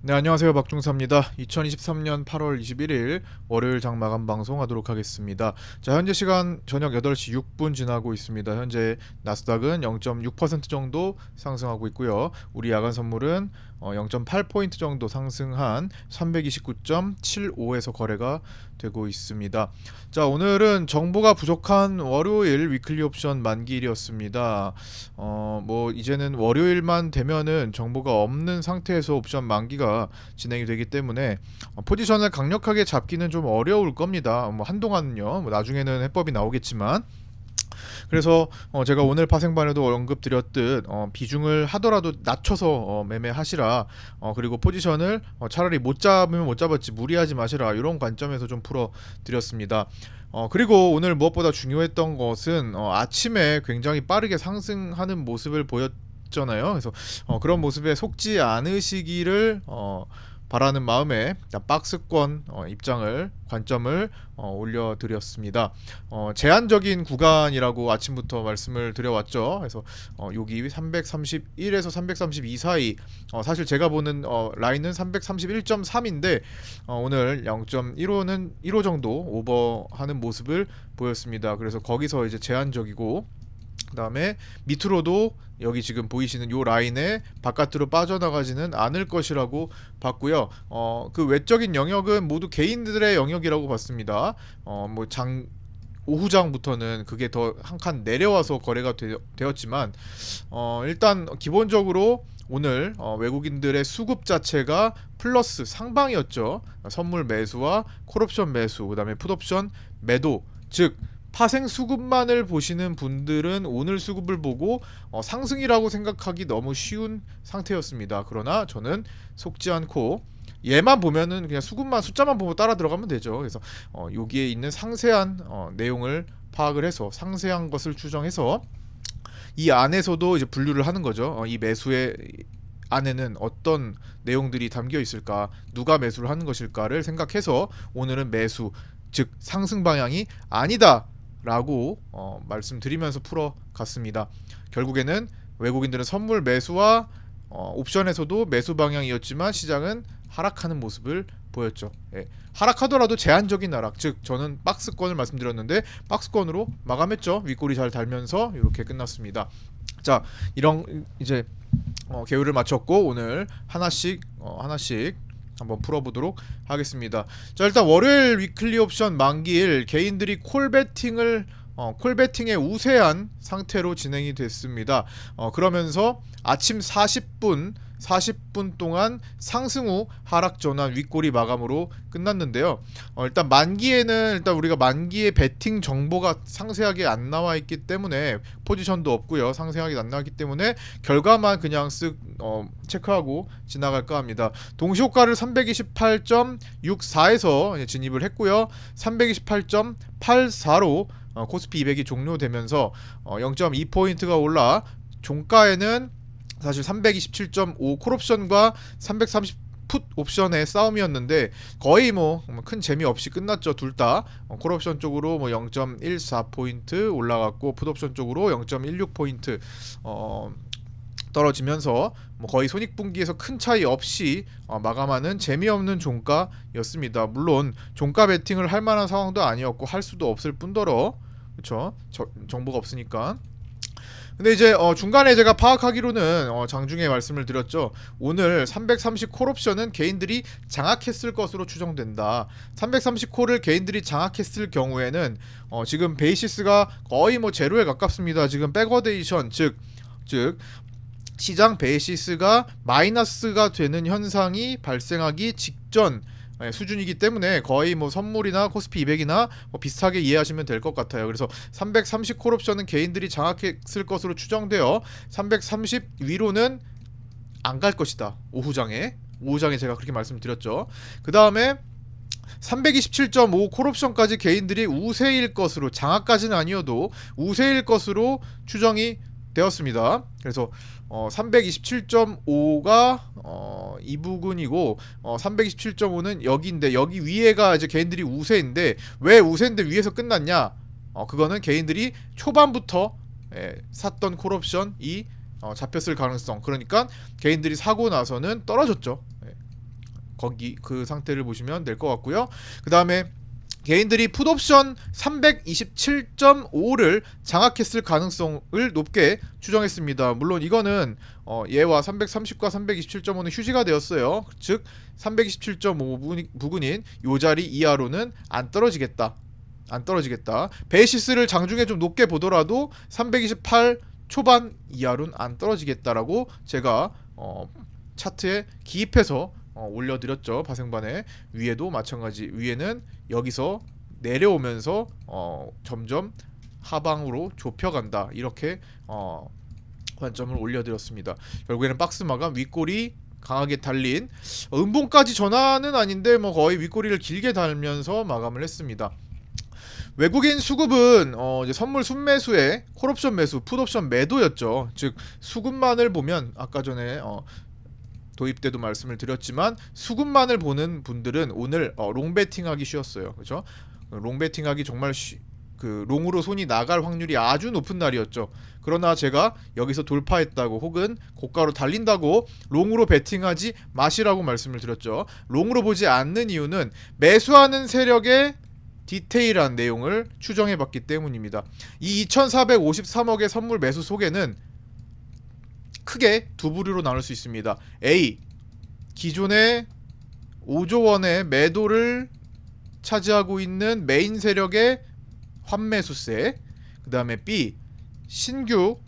네, 안녕하세요. 박중사입니다. 2023년 8월 21일 월요일 장마감 방송하도록 하겠습니다. 자, 현재 시간 저녁 8시 6분 지나고 있습니다. 현재 나스닥은 0.6% 정도 상승하고 있고요. 우리 야간 선물은 0.8포인트 정도 상승한 329.75에서 거래가 되고 있습니다. 자, 오늘은 정보가 부족한 월요일 위클리 옵션 만기일이었습니다. 뭐 이제는 월요일만 되면은 정보가 없는 상태에서 옵션 만기가 진행이 되기 때문에 포지션을 강력하게 잡기는 좀 어려울 겁니다. 뭐 한동안은요. 뭐 나중에는 해법이 나오겠지만, 그래서 제가 오늘 파생반에도 언급드렸듯 비중을 하더라도 낮춰서 매매하시라. 그리고 포지션을 차라리 못 잡으면 못 잡았지 무리하지 마시라, 이런 관점에서 좀 풀어드렸습니다. 그리고 오늘 무엇보다 중요했던 것은 아침에 굉장히 빠르게 상승하는 모습을 보였잖아요. 그래서 그런 모습에 속지 않으시기를 바라는 마음에 박스권 입장을 관점을 올려드렸습니다. 제한적인 구간이라고 아침부터 말씀을 드려왔죠. 그래서 여기 331에서 332 사이, 사실 제가 보는 라인은 331.3인데 오늘 0.15는 1호 정도 오버하는 모습을 보였습니다. 그래서 거기서 이제 제한적이고, 그 다음에 밑으로도 여기 지금 보이시는 요 라인에 바깥으로 빠져나가지는 않을 것이라고 봤고요. 그 외적인 영역은 모두 개인들의 영역이라고 봤습니다. 뭐장 오후장부터는 그게 더 한 칸 내려와서 거래가 되었지만 일단 기본적으로 오늘 외국인들의 수급 자체가 플러스 상방이었죠. 선물 매수와 콜옵션 매수, 그 다음에 풋옵션 매도, 즉 파생 수급만을 보시는 분들은 오늘 수급을 보고 상승이라고 생각하기 너무 쉬운 상태였습니다. 그러나 저는 속지 않고 얘만 보면은 그냥 수급만 숫자만 보고 따라 들어가면 되죠. 그래서 여기에 있는 상세한 내용을 파악을 해서 상세한 것을 추정해서 이 안에서도 이제 분류를 하는 거죠. 이 매수의 안에는 어떤 내용들이 담겨 있을까, 누가 매수를 하는 것일까를 생각해서 오늘은 매수, 즉 상승 방향이 아니다 라고 말씀드리면서 풀어갔습니다. 결국에는 외국인들은 선물 매수와 옵션에서도 매수 방향이었지만 시장은 하락하는 모습을 보였죠. 예. 하락하더라도 제한적인 하락, 즉 저는 박스권을 말씀드렸는데 박스권으로 마감했죠. 윗골이 잘 달면서 이렇게 끝났습니다. 자, 이런 이제 개요를 마쳤고 오늘 하나씩 한번 풀어보도록 하겠습니다. 자, 일단 월요일 위클리 옵션 만기일 개인들이 콜배팅에 우세한 상태로 진행이 됐습니다. 그러면서 아침 40분 동안 상승 후 하락 전환 윗꼬리 마감으로 끝났는데요. 일단 만기에는 일단 우리가 만기의 배팅 정보가 상세하게 안 나와 있기 때문에 포지션도 없고요. 상세하게 안 나왔기 때문에 결과만 그냥 쓱 체크하고 지나갈까 합니다. 동시효과를 328.64에서 진입을 했고요. 328.84로 코스피 200이 종료되면서 0.2포인트가 올라 종가에는 사실 327.5 콜옵션과 330 풋 옵션의 싸움이었는데 거의 뭐 큰 재미 없이 끝났죠. 둘 다 콜옵션 쪽으로 뭐 0.14포인트 올라갔고 풋옵션 쪽으로 0.16포인트 떨어지면서 뭐 거의 손익분기에서 큰 차이 없이 마감하는 재미없는 종가였습니다. 물론 종가 베팅을 할 만한 상황도 아니었고 할 수도 없을 뿐더러, 그렇죠? 정보가 없으니까. 근데 이제 중간에 제가 파악하기로는 장중에 말씀을 드렸죠. 오늘 330 콜옵션은 개인들이 장악했을 것으로 추정된다. 330 콜을 개인들이 장악했을 경우에는 지금 베이시스가 거의 뭐 제로에 가깝습니다. 지금 백어데이션, 즉 시장 베이시스가 마이너스가 되는 현상이 발생하기 직전 수준이기 때문에 거의 뭐 선물이나 코스피 200이나 뭐 비슷하게 이해하시면 될 것 같아요. 그래서 330 콜옵션은 개인들이 장악했을 것으로 추정되어 330 위로는 안 갈 것이다. 오후장에 제가 그렇게 말씀드렸죠. 그 다음에 327.5 콜옵션까지 개인들이 우세일 것으로, 장악까지는 아니어도 우세일 것으로 추정이 되었습니다. 그래서 327.5가 이 부근이고 327.5는 여기인데 여기 위에가 이제 개인들이 우세인데 왜 우세인데 위에서 끝났냐? 그거는 개인들이 초반부터 샀던 콜옵션이 잡혔을 가능성, 그러니까 개인들이 사고 나서는 떨어졌죠. 거기 그 상태를 보시면 될 것 같고요. 그 다음에 개인들이 풋옵션 327.5를 장악했을 가능성을 높게 추정했습니다. 물론 이거는 얘와 330과 327.5는 휴지가 되었어요. 즉 327.5 부근인 요 자리 이하로는 안 떨어지겠다. 베이시스를 장중에 좀 높게 보더라도 328 초반 이하로는 안 떨어지겠다라고 제가 차트에 기입해서 올려드렸죠. 파생반에 위에도 마찬가지. 위에는 여기서 내려오면서 점점 하방으로 좁혀간다. 이렇게 관점을 올려드렸습니다. 결국에는 박스 마감 윗골이 강하게 달린 음봉까지 전환은 아닌데 뭐 거의 윗꼬리를 길게 달면서 마감을 했습니다. 외국인 수급은 이제 선물 순매수에 콜옵션 매수, 풋옵션 매도였죠. 즉 수급만을 보면 아까 전에 도입 때도 말씀을 드렸지만 수급만을 보는 분들은 오늘 롱배팅하기 쉬웠어요. 그렇죠? 롱배팅하기 정말 그 롱으로 손이 나갈 확률이 아주 높은 날이었죠. 그러나 제가 여기서 돌파했다고 혹은 고가로 달린다고 롱으로 베팅하지 마시라고 말씀을 드렸죠. 롱으로 보지 않는 이유는 매수하는 세력의 디테일한 내용을 추정해봤기 때문입니다. 이 2453억의 선물 매수 속에는 크게 두 부류로 나눌 수 있습니다. A. 기존의 5조 원의 매도를 차지하고 있는 메인 세력의 환매수세. 그 다음에 B. 신규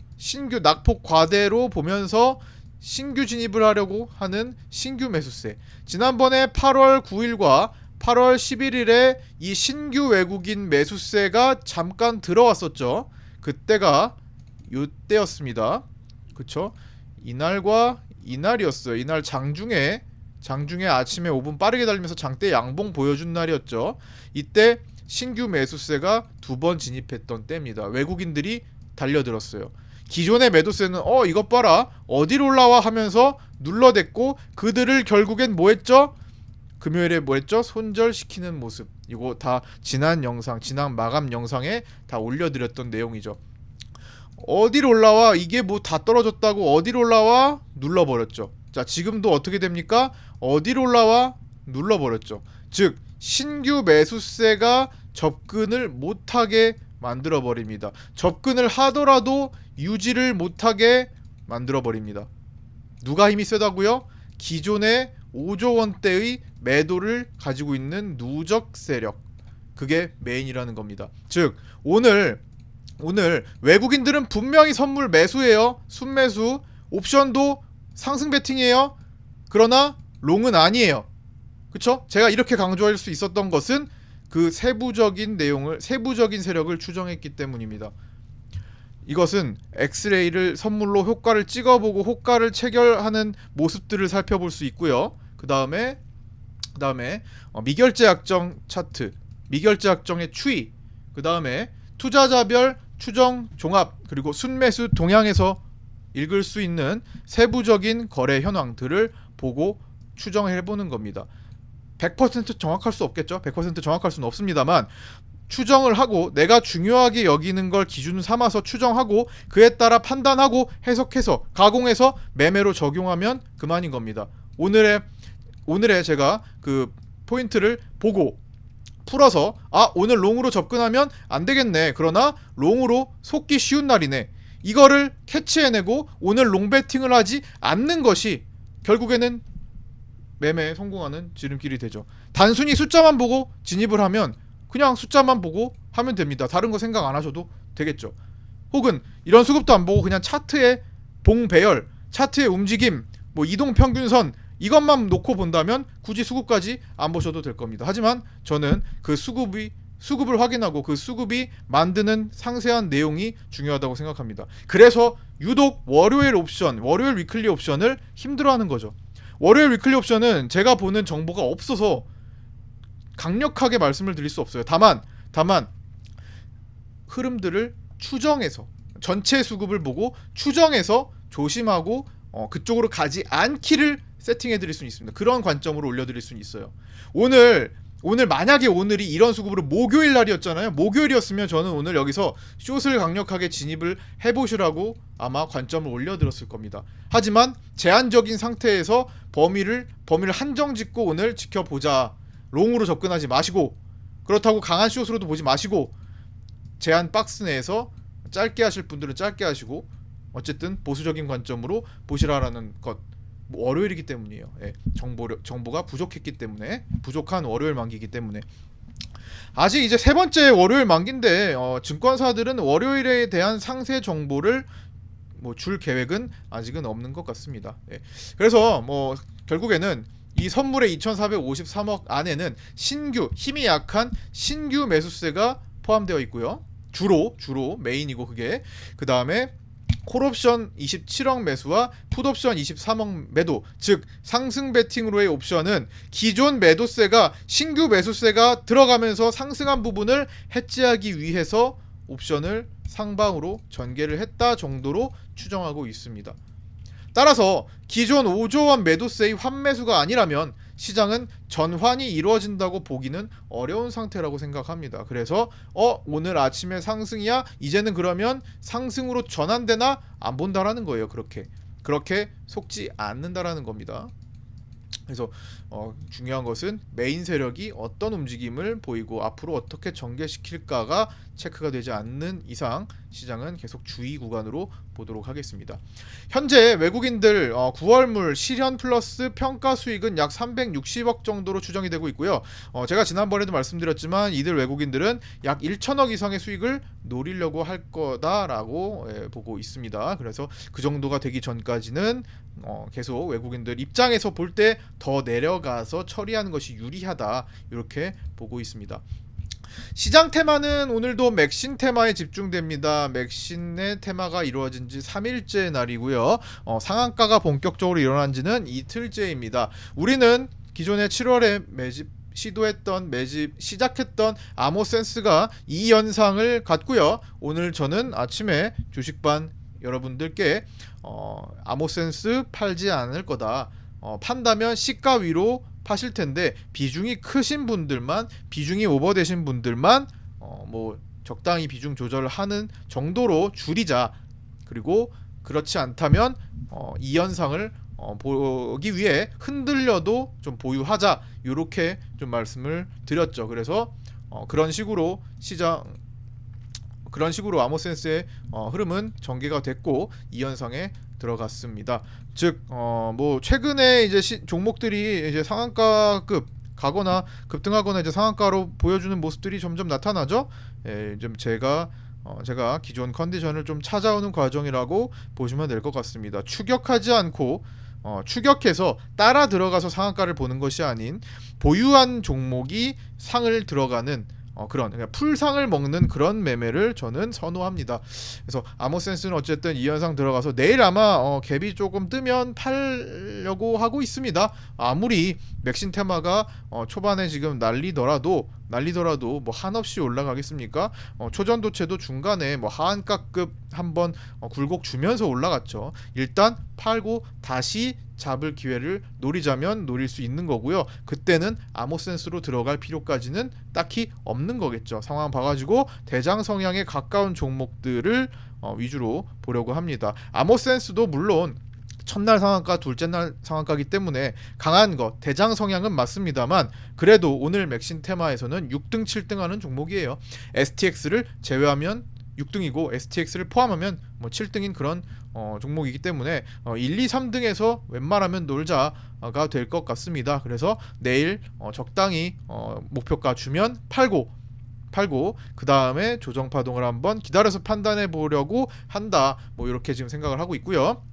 낙폭 과대로 보면서 신규 진입을 하려고 하는 신규 매수세. 지난번에 8월 9일과 8월 11일에 이 신규 외국인 매수세가 잠깐 들어왔었죠. 그때가 요때였습니다. 그쵸? 이날과 이날이었어요. 이날 장중에 아침에 5분 빠르게 달리면서 장대 양봉 보여준 날이었죠. 이때 신규 매수세가 두 번 진입했던 때입니다. 외국인들이 달려들었어요. 기존의 매도세는 이것 봐라 어디로 올라와 하면서 눌러댔고 그들을 결국엔 뭐했죠? 금요일에 뭐했죠? 손절시키는 모습. 이거 다 지난 마감 영상에 다 올려드렸던 내용이죠. 어디로 올라와? 이게 뭐 다 떨어졌다고 어디로 올라와? 눌러버렸죠. 자, 지금도 어떻게 됩니까? 어디로 올라와? 눌러버렸죠. 즉 신규 매수세가 접근을 못하게 만들어버립니다. 접근을 하더라도 유지를 못하게 만들어버립니다. 누가 힘이 세다고요? 기존의 5조 원대의 매도를 가지고 있는 누적 세력. 그게 메인이라는 겁니다. 즉 오늘 외국인들은 분명히 선물 매수예요. 순매수. 옵션도 상승 베팅이에요. 그러나 롱은 아니에요. 그쵸? 제가 이렇게 강조할 수 있었던 것은 그 세부적인 세력을 추정했기 때문입니다. 이것은 엑스레이를 선물로 효과를 찍어보고 효과를 체결하는 모습들을 살펴볼 수 있고요. 그 다음에 미결제 약정 차트, 미결제 약정의 추이, 그 다음에 투자자별 추정 종합, 그리고 순매수 동향에서 읽을 수 있는 세부적인 거래 현황들을 보고 추정해보는 겁니다. 100% 정확할 수 없겠죠. 100% 정확할 수는 없습니다만 추정을 하고 내가 중요하게 여기는 걸 기준 삼아서 추정하고 그에 따라 판단하고 해석해서 가공해서 매매로 적용하면 그만인 겁니다. 오늘의 제가 그 포인트를 보고 풀어서 오늘 롱으로 접근하면 안 되겠네. 그러나 롱으로 속기 쉬운 날이네. 이거를 캐치해내고 오늘 롱배팅을 하지 않는 것이 결국에는 매매에 성공하는 지름길이 되죠. 단순히 숫자만 보고 진입을 하면 그냥 숫자만 보고 하면 됩니다. 다른 거 생각 안 하셔도 되겠죠. 혹은 이런 수급도 안 보고 그냥 차트의 봉배열, 차트의 움직임, 뭐 이동평균선 이것만 놓고 본다면 굳이 수급까지 안 보셔도 될 겁니다. 하지만 저는 그 수급을 확인하고 그 수급이 만드는 상세한 내용이 중요하다고 생각합니다. 그래서 유독 월요일 위클리 옵션을 힘들어하는 거죠. 월요일 위클리 옵션은 제가 보는 정보가 없어서 강력하게 말씀을 드릴 수 없어요. 다만 흐름들을 추정해서 전체 수급을 보고 추정해서 조심하고 그쪽으로 가지 않기를 세팅해 드릴 수는 있습니다. 그런 관점으로 올려 드릴 수는 있어요. 오늘 오늘 만약에 오늘이 이런 수급으로 목요일 날이었잖아요. 목요일이었으면 저는 오늘 여기서 숏을 강력하게 진입을 해보시라고 아마 관점을 올려드렸을 겁니다. 하지만 제한적인 상태에서 범위를 한정 짓고 오늘 지켜보자. 롱으로 접근하지 마시고, 그렇다고 강한 숏으로도 보지 마시고, 제한 박스 내에서 짧게 하실 분들은 짧게 하시고, 어쨌든 보수적인 관점으로 보시라라는 것. 뭐 월요일이기 때문이에요. 예, 정보가 부족했기 때문에, 부족한 월요일 만기이기 때문에. 아직 이제 세 번째 월요일 만기인데 증권사들은 월요일에 대한 상세 정보를 뭐 줄 계획은 아직은 없는 것 같습니다. 예. 그래서 뭐 결국에는 이 선물의 2,453억 안에는 신규, 힘이 약한 신규 매수세가 포함되어 있고요. 주로 메인이고, 그게 그 다음에 콜옵션 27억 매수와 풋옵션 23억 매도, 즉 상승 베팅으로의 옵션은 기존 매도세가 신규 매수세가 들어가면서 상승한 부분을 해지하기 위해서 옵션을 상방으로 전개를 했다 정도로 추정하고 있습니다. 따라서 기존 5조 원 매도세의 환매수가 아니라면 시장은 전환이 이루어진다고 보기는 어려운 상태라고 생각합니다. 그래서 오늘 아침에 상승이야? 이제는 그러면 상승으로 전환되나? 안 본다라는 거예요. 그렇게 속지 않는다라는 겁니다. 그래서 중요한 것은 메인 세력이 어떤 움직임을 보이고 앞으로 어떻게 전개시킬까가 체크가 되지 않는 이상 시장은 계속 주의 구간으로 보도록 하겠습니다. 현재 외국인들 9월물 실현 플러스 평가 수익은 약 360억 정도로 추정이 되고 있고요. 제가 지난번에도 말씀드렸지만 이들 외국인들은 약 1천억 이상의 수익을 노리려고 할 거다라고 보고 있습니다. 그래서 그 정도가 되기 전까지는 계속 외국인들 입장에서 볼 때 더 내려가서 처리하는 것이 유리하다, 이렇게 보고 있습니다. 시장 테마는 오늘도 맥신 테마에 집중됩니다. 맥신의 테마가 이루어진 지 3일째 날이고요. 상한가가 본격적으로 일어난 지는 이틀째입니다. 우리는 기존에 7월에 매집 시작했던 아모센스가 이 현상을 갖고요. 오늘 저는 아침에 주식반 여러분들께 아모센스 팔지 않을 거다. 판다면 시가 위로 파실 텐데 비중이 크신 분들만, 비중이 오버되신 분들만 뭐 적당히 비중 조절을 하는 정도로 줄이자. 그리고 그렇지 않다면 이 현상을 보기 위해 흔들려도 좀 보유하자, 이렇게 좀 말씀을 드렸죠. 그래서 그런 식으로 아모센스의 흐름은 전개가 됐고 이 현상에 들어갔습니다. 즉 뭐 최근에 이제 종목들이 이제 상한가급 가거나 급등하거나 이제 상한가로 보여주는 모습들이 점점 나타나죠. 좀 제가 기존 컨디션을 좀 찾아오는 과정이라고 보시면 될 것 같습니다. 추격하지 않고 추격해서 따라 들어가서 상한가를 보는 것이 아닌 보유한 종목이 상을 들어가는 그러니까 풀상을 먹는 그런 매매를 저는 선호합니다. 그래서 아모센스는 어쨌든 이 현상 들어가서 내일 아마 갭이 조금 뜨면 팔려고 하고 있습니다. 아무리 맥신 테마가 초반에 지금 날리더라도 뭐 한없이 올라가겠습니까? 초전도체도 중간에 뭐 하한가급 한번 굴곡 주면서 올라갔죠. 일단 팔고 다시 잡을 기회를 노리자면 노릴 수 있는 거고요. 그때는 아모센스로 들어갈 필요까지는 딱히 없는 거겠죠. 상황 봐가지고 대장 성향에 가까운 종목들을 위주로 보려고 합니다. 아모센스도 물론 첫날 상한가, 둘째 날 상한가기 때문에 강한 것, 대장 성향은 맞습니다만 그래도 오늘 맥신 테마에서는 6등, 7등 하는 종목이에요. STX를 제외하면 6등이고 STX를 포함하면 뭐 7등인 그런 종목이기 때문에 1, 2, 3등에서 웬만하면 놀자가 될 것 같습니다. 그래서 내일 적당히 목표가 주면 팔고 그 다음에 조정 파동을 한번 기다려서 판단해 보려고 한다, 뭐 이렇게 지금 생각을 하고 있고요.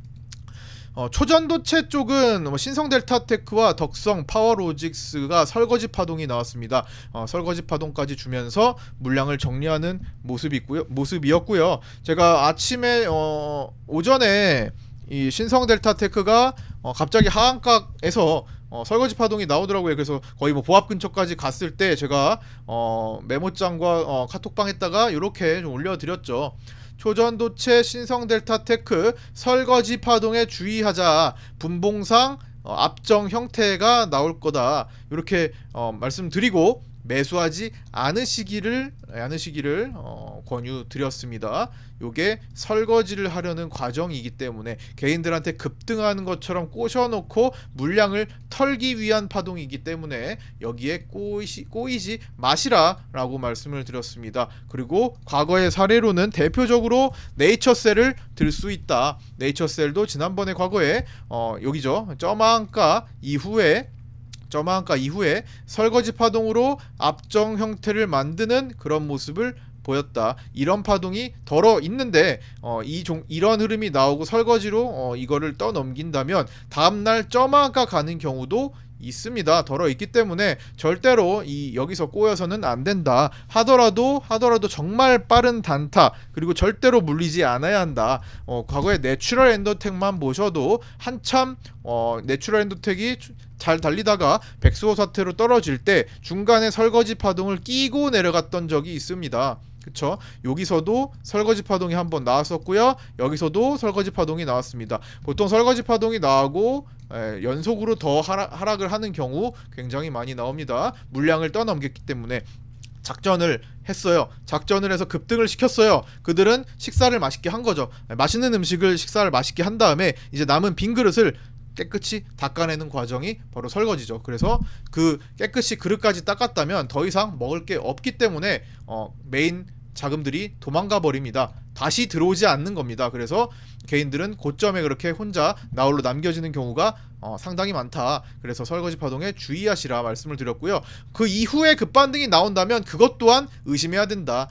초전도체 쪽은 신성델타테크와 덕성, 파워로직스가 설거지 파동이 나왔습니다. 설거지 파동까지 주면서 물량을 정리하는 모습이었고요. 제가 아침에 오전에 이 신성델타테크가 갑자기 하한가에서 설거지 파동이 나오더라고요. 그래서 거의 뭐 보합 근처까지 갔을 때 제가 메모장과 카톡방 했다가 이렇게 좀 올려드렸죠. 초전도체 신성델타테크 설거지 파동에 주의하자. 분봉상 압정 형태가 나올 거다. 이렇게 말씀드리고 매수하지 않으시기를 권유드렸습니다. 요게 설거지를 하려는 과정이기 때문에 개인들한테 급등하는 것처럼 꼬셔놓고 물량을 털기 위한 파동이기 때문에 여기에 꼬이지 마시라라고 말씀을 드렸습니다. 그리고 과거의 사례로는 대표적으로 네이처셀을 들 수 있다. 네이처셀도 지난번에 과거에 여기죠. 저만가 이후에 설거지 파동으로 압정 형태를 만드는 그런 모습을 보였다. 이런 파동이 덜어 있는데 이런 흐름이 나오고 설거지로 이거를 떠넘긴다면 다음날 저마가 가는 경우도 있습니다. 덜어 있기 때문에 절대로 여기서 꼬여서는 안 된다. 하더라도 정말 빠른 단타, 그리고 절대로 물리지 않아야 한다. 과거에 내추럴 엔더텍만 보셔도 한참 내추럴 엔더텍이 잘 달리다가 백스호 사태로 떨어질 때 중간에 설거지 파동을 끼고 내려갔던 적이 있습니다. 그쵸? 여기서도 설거지 파동이 한번 나왔었고요. 여기서도 설거지 파동이 나왔습니다. 보통 설거지 파동이 나오고 연속으로 더 하락을 하는 경우 굉장히 많이 나옵니다. 물량을 떠넘겼기 때문에 작전을 했어요. 작전을 해서 급등을 시켰어요. 그들은 식사를 맛있게 한 거죠. 맛있는 음식을 식사를 맛있게 한 다음에 이제 남은 빈 그릇을 깨끗이 닦아내는 과정이 바로 설거지죠. 그래서 그 깨끗이 그릇까지 닦았다면 더 이상 먹을 게 없기 때문에 메인 자금들이 도망가 버립니다. 다시 들어오지 않는 겁니다. 그래서 개인들은 고점에 그렇게 혼자 나홀로 남겨지는 경우가 상당히 많다. 그래서 설거지 파동에 주의하시라 말씀을 드렸고요. 그 이후에 급반등이 나온다면 그것 또한 의심해야 된다.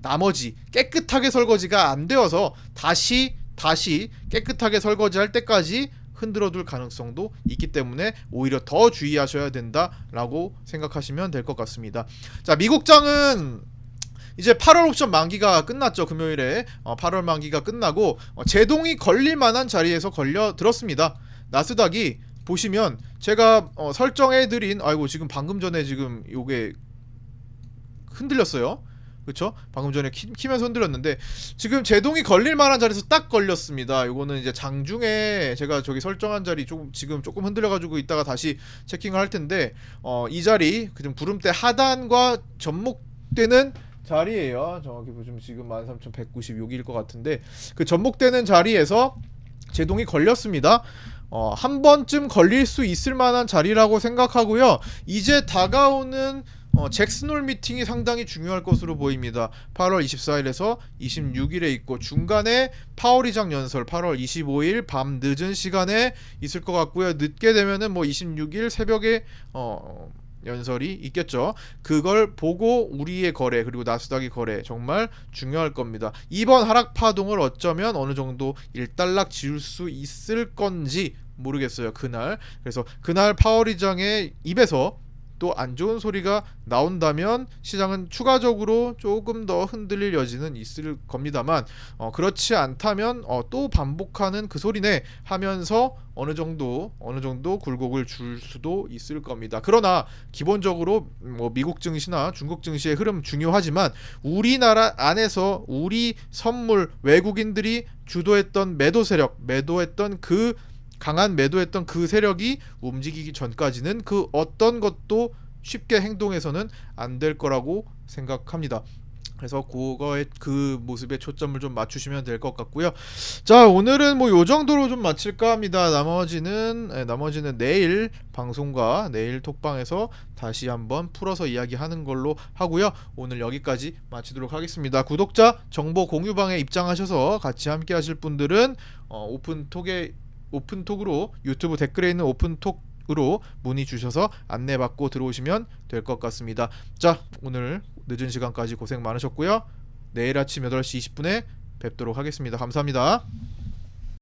나머지 깨끗하게 설거지가 안 되어서 다시 깨끗하게 설거지할 때까지 흔들어둘 가능성도 있기 때문에 오히려 더 주의하셔야 된다라고 생각하시면 될 것 같습니다. 자, 미국장은 이제 8월 옵션 만기가 끝났죠. 금요일에 8월 만기가 끝나고 제동이 걸릴 만한 자리에서 걸려 들었습니다. 나스닥이 보시면 제가 설정해드린 지금 방금 전에 지금 요게 흔들렸어요. 그쵸? 방금 전에 키면서 흔들렸는데 지금 제동이 걸릴 만한 자리에서 딱 걸렸습니다. 요거는 이제 장중에 제가 저기 설정한 자리 지금 조금 흔들려가지고 이따가 다시 체킹을 할 텐데 이 자리 그좀 구름대 하단과 접목되는 자리예요. 정확히 보시면 지금 13,196일 것 같은데 그 접목되는 자리에서 제동이 걸렸습니다. 한 번쯤 걸릴 수 있을 만한 자리라고 생각하고요. 이제 다가오는 잭슨홀 미팅이 상당히 중요할 것으로 보입니다. 8월 24일에서 26일에 있고 중간에 파월 의장 연설 8월 25일 밤 늦은 시간에 있을 것 같고요. 늦게 되면은 26일 새벽에 연설이 있겠죠. 그걸 보고 우리의 거래 그리고 나스닥의 거래 정말 중요할 겁니다. 이번 하락 파동을 어쩌면 어느 정도 일단락 지을 수 있을 건지 모르겠어요. 그래서 그날 파월 의장의 입에서 또 안 좋은 소리가 나온다면 시장은 추가적으로 조금 더 흔들릴 여지는 있을 겁니다만 그렇지 않다면 또 반복하는 그 소리네 하면서 어느 정도 굴곡을 줄 수도 있을 겁니다. 그러나 기본적으로 미국 증시나 중국 증시의 흐름 중요하지만 우리나라 안에서 우리 선물 외국인들이 주도했던 강한 매도했던 그 세력이 움직이기 전까지는 그 어떤 것도 쉽게 행동해서는 안 될 거라고 생각합니다. 그래서 그 모습에 초점을 좀 맞추시면 될 것 같고요. 자, 오늘은 요 정도로 좀 마칠까 합니다. 나머지는 내일 방송과 내일 톡방에서 다시 한번 풀어서 이야기하는 걸로 하고요. 오늘 여기까지 마치도록 하겠습니다. 구독자 정보 공유방에 입장하셔서 같이 함께 하실 분들은 오픈톡으로 유튜브 댓글에 있는 오픈톡으로 문의 주셔서 안내받고 들어오시면 될 것 같습니다. 자, 오늘 늦은 시간까지 고생 많으셨고요. 내일 아침 8시 20분에 뵙도록 하겠습니다. 감사합니다.